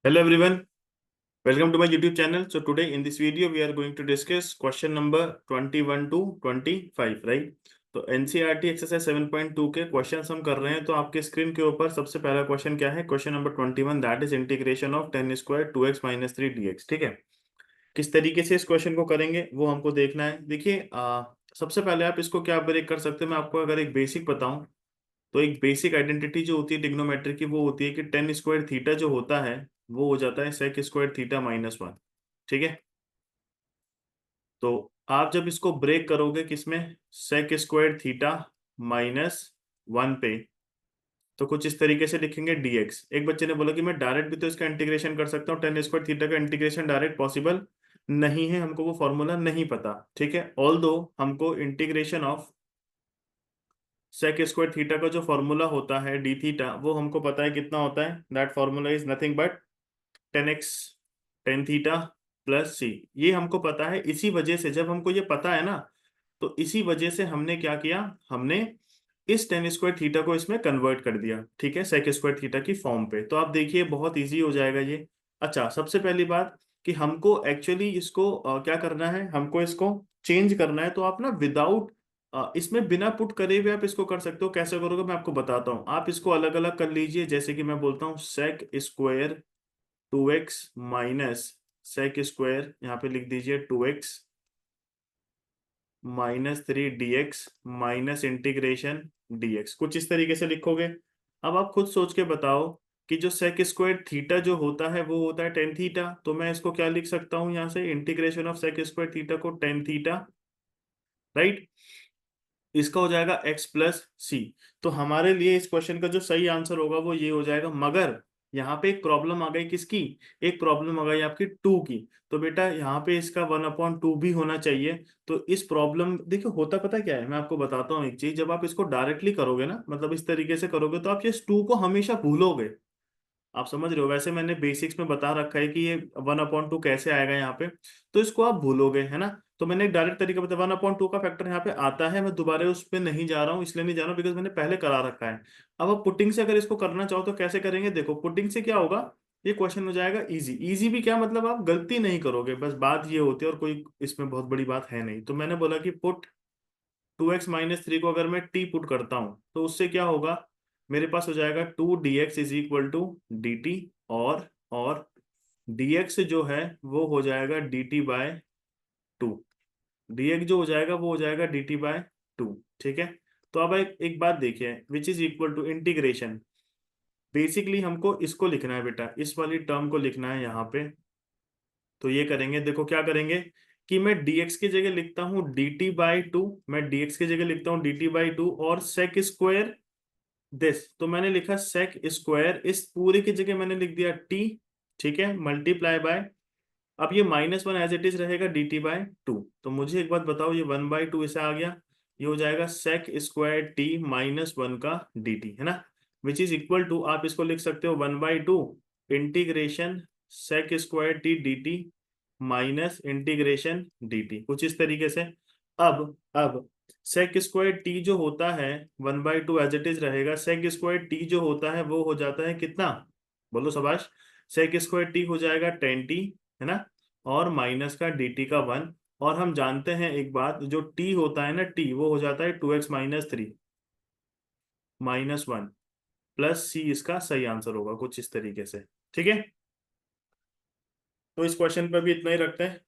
Hello everyone, welcome to my YouTube channel. So today in this video we are going to discuss question number 21 to 25, right? तो NCERT exercise 7.2 के questions हम कर रहे हैं। तो आपके स्क्रीन के ऊपर सबसे पहला क्वेश्चन क्या है? Question number 21, that is integration of ten square 2x-3 dx। ठीक है, किस तरीके से इस क्वेश्चन को करेंगे वो हमको देखना है। देखिए सबसे पहले आप इसको क्या ब्रेक कर सकते हैं, मैं आपको अगर एक बेसिक बताऊं तो एक बेसिक आइडेंटिटी जो होती है ट्रिग्नोमेट्री की, वो होती है कि टेन स्क्वायर थीटा जो होता है वो हो जाता है सेक स्क्वायर थीटा -1। ठीक है, तो आप जब इसको ब्रेक करोगे किसमें, सेक स्क्वायर थीटा -1 पे, तो कुछ इस तरीके से लिखेंगे डीएक्स। एक बच्चे ने बोला कि मैं डायरेक्ट भी तो इसका इंटीग्रेशन कर सकता हूँ, टेन स्क्वायर थीटा का इंटीग्रेशन डायरेक्ट पॉसिबल नहीं है, हमको वो फॉर्मूला नहीं पता। ठीक है, ऑल दो हमको integration of sec square theta का जो फॉर्मूला होता है डी थीटा, वो हमको पता है कितना होता है। That formula is nothing but 10x ten theta plus C. ये हमको पता है, इसी वजह से जब हमको ये पता है ना, तो इसी वजह से हमने क्या किया, हमने इस टेन स्क्वायर थीटा को इसमें कन्वर्ट कर दिया। ठीक है, सेक स्क्वायर थीटा की फॉर्म पे। तो आप देखिए बहुत इजी हो जाएगा ये। अच्छा, सबसे पहली बात कि हमको एक्चुअली इसको क्या करना है, हमको इसको चेंज करना है। तो आप ना विदाउट इसमें बिना पुट करे हुए आप इसको कर सकते हो। कैसे करोगे मैं आपको बताता हूँ। आप इसको अलग अलग कर लीजिए, जैसे कि मैं बोलता हूँ sec square 2x minus sec square, यहाँ पे लिख दीजिए 2x -3 dx minus integration dx। कुछ इस तरीके से लिखोगे। अब आप खुद सोच के बताओ कि जो सेक स्क्वायर थीटा जो होता है वो होता है टेन थीटा। तो मैं इसको क्या लिख सकता हूँ यहाँ से, integration of sec square theta को टेन थीटा, राइट। इसका हो जाएगा x प्लस सी। तो हमारे लिए इस क्वेश्चन का जो सही आंसर होगा वो ये हो जाएगा। मगर यहाँ पे एक प्रॉब्लम आ गई, किसकी? एक प्रॉब्लम आ गई आपकी टू की। तो बेटा यहाँ पे इसका 1/2 भी होना चाहिए। तो इस प्रॉब्लम, देखिए होता पता क्या है, मैं आपको बताता हूँ एक चीज। जब आप इसको डायरेक्टली करोगे ना, मतलब इस तरीके से करोगे, तो आप ये टू को हमेशा भूलोगे। आप समझ रहे हो? वैसे मैंने बेसिक्स में बता रखा है कि ये 1/2 कैसे आएगा यहाँ पे, तो इसको आप भूलोगे, है ना। तो मैंने एक डायरेक्ट तरीका बताया, 1/2 का फैक्टर यहाँ पे आता है। मैं दोबारा उस पर नहीं जा रहा हूँ, इसलिए नहीं जा रहा हूँ बिकॉज मैंने पहले करा रखा है। अब आप पुटिंग से अगर इसको करना चाहो तो कैसे करेंगे, देखो पुटिंग से क्या होगा, ये क्वेश्चन हो जाएगा इजी। इजी भी क्या मतलब, आप गलती नहीं करोगे, बस बात ये होती है, और कोई इसमें बहुत बड़ी बात है नहीं। तो मैंने बोला कि पुट 2x-3 को अगर मैं t पुट करता हूं तो उससे क्या होगा, मेरे पास हो जाएगा 2 dx is equal to dt। और dx जो है वो हो जाएगा dt/2। dx जो हो जाएगा वो हो जाएगा dt/2। ठीक है, तो अब एक बात देखिए, which is equal to integration. Basically हमको इसको लिखना है बेटा, इस वाली टर्म को लिखना है यहाँ पे। तो ये करेंगे, देखो क्या करेंगे कि मैं dx की जगह लिखता हूँ dt/2। मैं dx की जगह लिखता हूँ dt/2, और सेक स्क्वायर दिस, तो मैंने लिखा सेक स्क्वायर, इस पूरे की जगह मैंने लिख दिया t। ठीक है, मल्टीप्लाई बाय, अब ये -1 एज इट इज रहेगा dt/2। तो मुझे एक बात बताओ, ये 1/2 इसे आ गया, ये हो जाएगा सेक स्क्वायर t -1 का dt, है ना। विच इज इक्वल टू, आप इसको लिख सकते हो 1/2 integration sec square t dt minus integration dt, कुछ इस तरीके से। अब सेक स्क्वायर टी जो होता है 1/2 एज इट इज रहेगा। सेक स्क्वायर टी जो होता है वो हो जाता है कितना, बोलो शाबाश। सेक स्क्वायर टी हो जाएगा 10t, है ना, और माइनस का dt का 1। और हम जानते हैं एक बात, जो t होता है ना, t वो हो जाता है 2x-3 -1 प्लस c, इसका सही आंसर होगा कुछ इस तरीके से। ठीक है, तो इस क्वेश्चन पर भी इतना ही रखते हैं।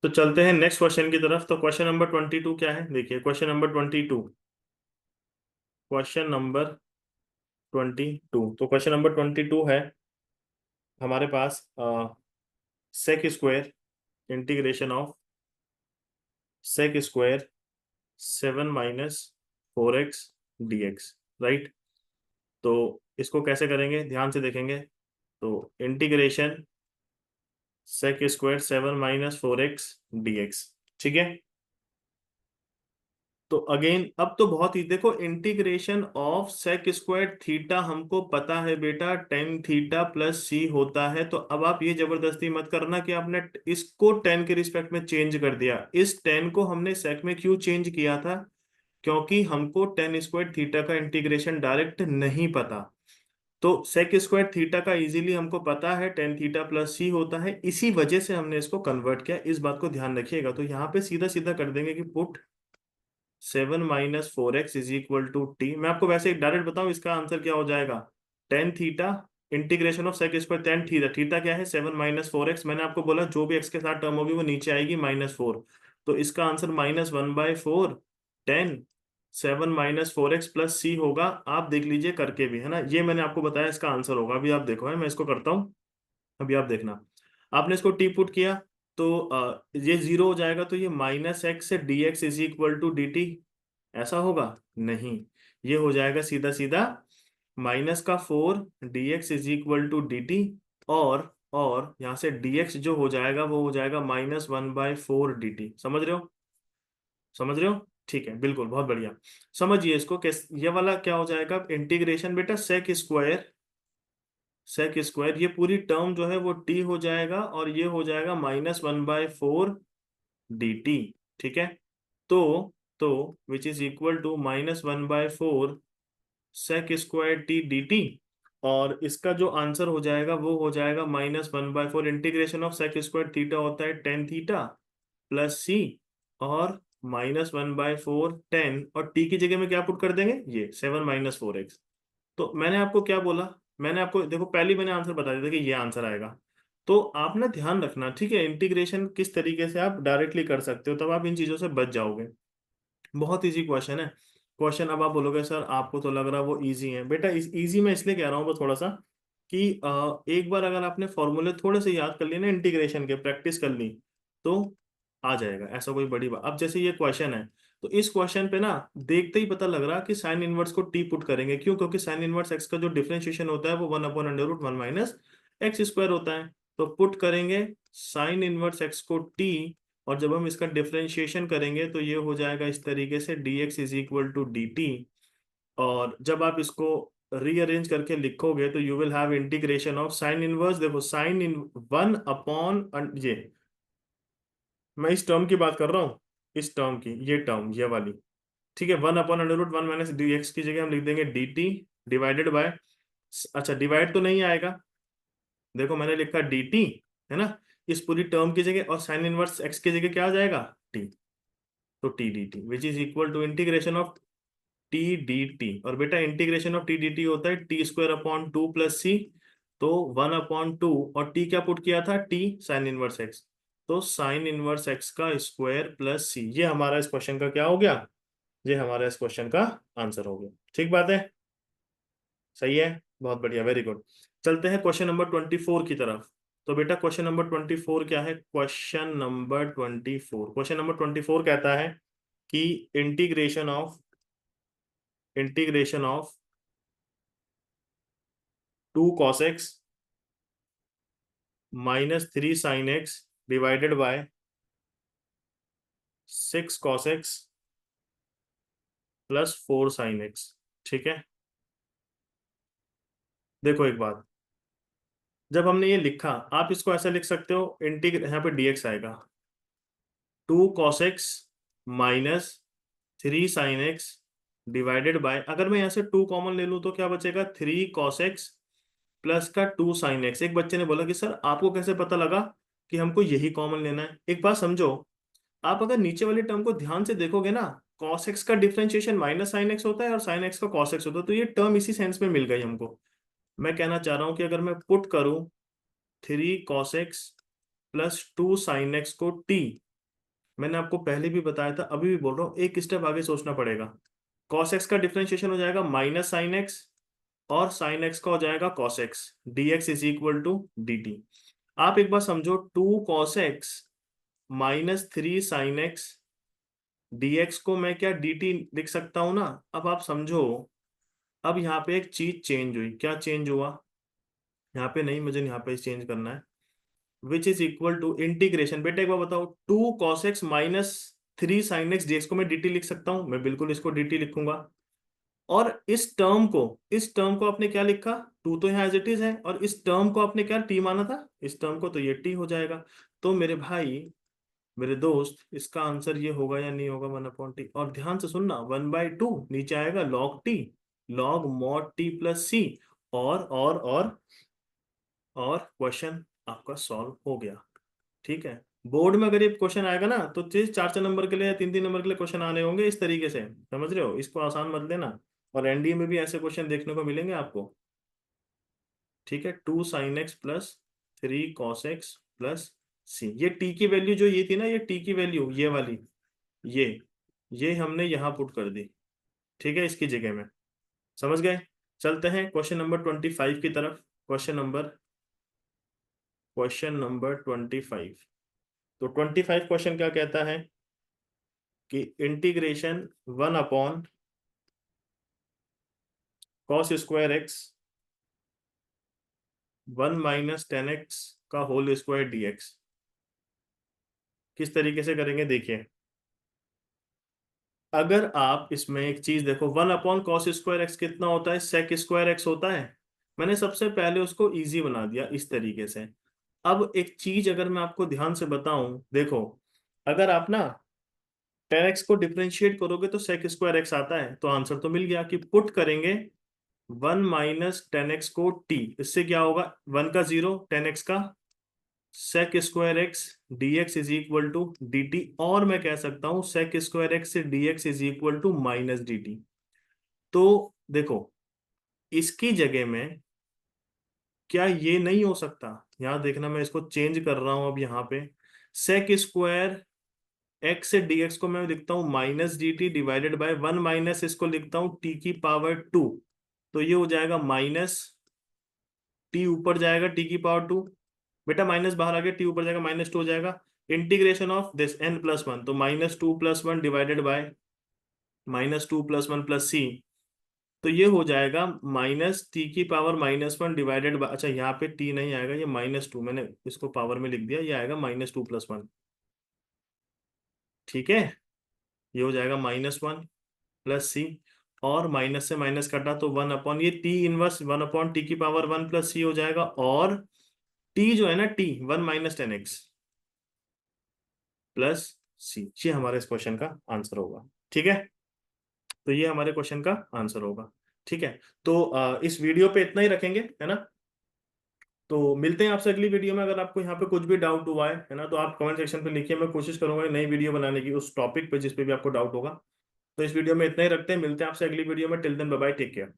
तो चलते हैं नेक्स्ट क्वेश्चन की तरफ। तो क्वेश्चन नंबर 22 क्या है, देखिए क्वेश्चन नंबर 22। क्वेश्चन नंबर 22, तो क्वेश्चन नंबर 22 है हमारे पास, sec square integration of sec square 7 - 4x dx, right. तो इसको कैसे करेंगे, ध्यान से देखेंगे। तो integration sec square 7 - 4x dx। ठीक है, तो अगेन अब तो बहुत ही, देखो integration of sec square theta हमको पता है बेटा, टेन थीटा प्लस सी होता है। तो अब आप ये जबरदस्ती मत करना कि आपने इसको टेन के रिस्पेक्ट में चेंज कर दिया। इस टेन को हमने सेक में क्यों चेंज किया था, क्योंकि हमको टेन स्क्वायर थीटा का इंटीग्रेशन डायरेक्ट नहीं पता। तो सेक स्क्वायर थीटा का इजीली हमको पता है टेन थीटा प्लस सी होता है, इसी वजह से हमने इसको कन्वर्ट किया। इस बात को ध्यान रखिएगा। तो यहाँ पे सीधा सीधा कर देंगे कि put 7 - 4x is equal to T. मैं आपको वैसे डायरेक्ट बताऊं इसका आंसर क्या हो जाएगा, tan theta integration of sec square tan theta. Theta क्या है, 7 - 4x। मैंने आपको बोला जो भी x के साथ टर्म होगी वो नीचे आएगी -4। तो इसका आंसर -1/4 टेन 7 - 4x प्लस सी होगा। आप देख लीजिए करके भी, है ना, ये मैंने आपको बताया इसका आंसर होगा। अभी आप देखो, है मैं इसको करता हूँ, अभी आप देखना। आपने इसको टी पुट किया तो ये जीरो हो जाएगा, तो ये -x से dx is equal to dt ऐसा होगा नहीं, ये हो जाएगा सीधा सीधा -4 dx is equal to dt। और यहाँ से dx जो हो जाएगा वो हो जाएगा -1/4 dt। समझ रहे हो, समझ रहे हो, ठीक है, बिल्कुल, बहुत बढ़िया। समझिए इसको, कैसे ये वाला क्या हो जाएगा इंटीग्रेशन बेटा, सेक स्क्वायर ये पूरी टर्म जो है वो टी हो जाएगा, और ये हो जाएगा -1/4 dt। ठीक है, तो तो which is equal to -1/4 sec² t dt। और इसका जो आंसर हो जाएगा वो हो जाएगा -1/4 इंटीग्रेशन ऑफ sec² थीटा होता है टेन थीटा प्लस सी, और -1/4 टेन, और टी की जगह में क्या पुट कर देंगे, ये 7 - 4x। तो मैंने आपको क्या बोला, मैंने आपको देखो पहले मैंने आंसर बता दिया था कि ये आंसर आएगा। तो आप ना ध्यान रखना, ठीक है, इंटीग्रेशन किस तरीके से आप डायरेक्टली कर सकते हो, तब आप इन चीजों से बच जाओगे। बहुत इजी क्वेश्चन है। क्वेश्चन अब आप बोलोगे सर आपको तो लग रहा है वो इजी है, बेटा इस इजी मैं इसलिए कह रहा हूँ बस थोड़ा सा कि एक बार अगर आपने फॉर्मूले थोड़े से याद कर लिए ना, इंटीग्रेशन के प्रैक्टिस कर ली, तो आ जाएगा, ऐसा कोई बड़ी बात। अब जैसे ये क्वेश्चन है, तो इस क्वेश्चन पे ना देखते ही पता लग रहा कि साइन इनवर्स को टी पुट करेंगे। क्यों, क्योंकि साइन इनवर्स एक्स का जो डिफरेंशिएशन होता है वो 1/√1 - x² होता है। तो पुट करेंगे साइन इनवर्स एक्स को टी, और जब हम इसका डिफरेंशिएशन करेंगे तो ये हो जाएगा इस तरीके से dx is equal to dt। और जब आप इसको रीअरेंज करके लिखोगे तो you will have integration of sine inverse, देखो साइन इन 1/, ये मैं इस टर्म की बात कर रहा हूँ, इस टर्म की, ये टर्म ये वाली, ठीक है, 1/√1 - dx की जगह हम लिख देंगे dt डिवाइडेड बाय, अच्छा डिवाइड तो नहीं आएगा, देखो मैंने लिखा dt, है ना, इस पूरी टर्म की जगह, और साइन इनवर्स x की जगह क्या आ जाएगा, t। तो T D T which is equal to integration of T D T. और बेटा integration of T D T होता है t² अपॉन 2 प्लस सी। तो 1/2, और टी क्या पुट किया था, टी साइन इनवर्स एक्स। तो साइन इनवर्स एक्स का स्क्वायर प्लस सी, ये हमारा इस क्वेश्चन का क्या हो गया, ये हमारा इस क्वेश्चन का आंसर हो गया। ठीक बात है, सही है, बहुत बढ़िया, वेरी गुड। चलते हैं क्वेश्चन नंबर 24 की तरफ। तो बेटा क्वेश्चन नंबर 24 क्या है, क्वेश्चन नंबर 24 कहता है कि integration of 2 cos x -3 sin x divided by 6 cos x plus 4 sin x। ठीक है, देखो एक बात, जब हमने ये लिखा, आप इसको ऐसा लिख सकते हो, यहाँ पे dx आएगा 2 cos x -3 sin x divided by, अगर मैं यहाँ से 2 कॉमन ले लूँ तो क्या बचेगा, 3 cos x प्लस का 2 sin x। एक बच्चे ने बोला कि सर आपको कैसे पता लगा कि हमको यही कॉमन लेना है। एक बात समझो, आप अगर नीचे वाले टर्म को ध्यान से देखोगे ना, cos x का डिफरेंशिएशन -sin x होता है और sin x का cos x होता है, तो ये टर्म इसी सेंस में मिल गई हमको। मैं कहना चाह रहा हूं कि अगर मैं पुट करूं 3 cos x plus 2 sin x को t, मैंने आपको पहले भी बताया था, अभी भी बोल रहा हूँ, एक स्टेप आगे सोचना पड़ेगा। cos x का डिफरेंशिएशन हो जाएगा -sin x, और sin x का हो जाएगा cos x, dx is equal to dt। आप एक बार समझो, 2 cos x -3 sin x dx को मैं क्या dt लिख सकता हूं ना। अब आप समझो, अब यहाँ पे एक चीज चेंज हुई, क्या चेंज हुआ, यहाँ पे नहीं, मुझे यहाँ पे चेंज करना है, which is equal to integration. बेटा एक बार बताओ, 2 cos x -3 sin x dx को मैं dt लिख सकता हूँ, मैं बिल्कुल इसको dt लिखूंगा। और इस टर्म को आपने क्या लिखा, 2 तो यहाँ एज इट इज है, और इस टर्म को आपने क्या t माना था, इस टर्म को, तो ये t हो जाएगा। तो मेरे भाई मेरे दोस्त इसका आंसर ये होगा या नहीं होगा 1/t। और ध्यान से सुनना, 1/2 नीचे आएगा log t, log mod t plus C. और और क्वेश्चन आपका सॉल्व हो गया। ठीक है। बोर्ड में अगर ये क्वेश्चन आएगा ना तो 4 4 नंबर के लिए या 3 3 नंबर के लिए क्वेश्चन आने होंगे इस तरीके से, समझ रहे हो, इसको आसान मत लेना। और एनडीए में भी ऐसे क्वेश्चन देखने को मिलेंगे आपको। ठीक है, 2 sin x plus 3 cos x plus C. ये टी की वैल्यू जो ये थी ना, ये टी की वैल्यू ये वाली, ये ये हमने यहाँ पुट कर दी। ठीक है, इसकी जगह में। समझ गए। चलते हैं क्वेश्चन नंबर 25 की तरफ। Question number 25। तो 25 क्वेश्चन क्या कहता है कि इंटीग्रेशन 1/cos² x 1 - 10x का होल स्क्वायर dx। किस तरीके से करेंगे देखिए। अगर आप इसमें एक चीज देखो, 1/cos² x कितना होता है, sec² x होता है। मैंने सबसे पहले उसको इजी बना दिया इस तरीके से। अब एक चीज अगर मैं आपको ध्यान से बताऊं, देखो, अगर आप ना 10x को डिफरेंशिएट करोगे तो sec² x आता है, तो आंसर तो मिल गया कि पुट करेंगे 1 - 10x को t, इससे क्या होगा, 1 का 0, 10x का sec² x dx is equal to dt। और मैं कह सकता हूं sec² x से dx is equal to minus dt। तो देखो, इसकी जगह में क्या ये नहीं हो सकता, यहां देखना, मैं इसको चेंज कर रहा हूं अब यहाँ पे। sec² x से dx को मैं लिखता हूं minus dt divided by 1 minus इसको लिखता हूं t⁻²। तो ये हो जाएगा माइनस t, ऊपर जाएगा t⁻²। बेटा माइनस बाहर आ गया, टी ऊपर जाएगा, -2 हो जाएगा। इंटीग्रेशन ऑफ दिस n+1, तो -2 + 1 डिवाइडेड बाय -2 + 1 + c। तो ये हो जाएगा -t⁻−1 डिवाइडेड बाय, अच्छा यहाँ पे t नहीं आएगा, ये -2, मैंने इसको पावर में लिख दिया, ये आएगा -2 + 1। ठीक है, ये हो जाएगा -1 + c। और माइनस से माइनस कटा तो 1 ये t−1 1/t⁻1 + c हो जाएगा। और t जो है ना, t 1 - 10x प्लस सी, ये हमारे इस क्वेश्चन का आंसर होगा। ठीक है, तो ये हमारे क्वेश्चन का आंसर होगा। ठीक है, तो इस वीडियो पे इतना ही रखेंगे, है ना। तो मिलते हैं आपसे अगली वीडियो में। अगर आपको यहाँ पे कुछ भी डाउट हुआ है ना, तो आप कमेंट सेक्शन पे लिखिए, मैं कोशिश करूंगा नई वीडियो बनाने की उस टॉपिक पे जिस पे भी आपको डाउट होगा। तो इस वीडियो में इतना ही रखते हैं, मिलते हैं आपसे अगली वीडियो में। Till then bye bye, take care.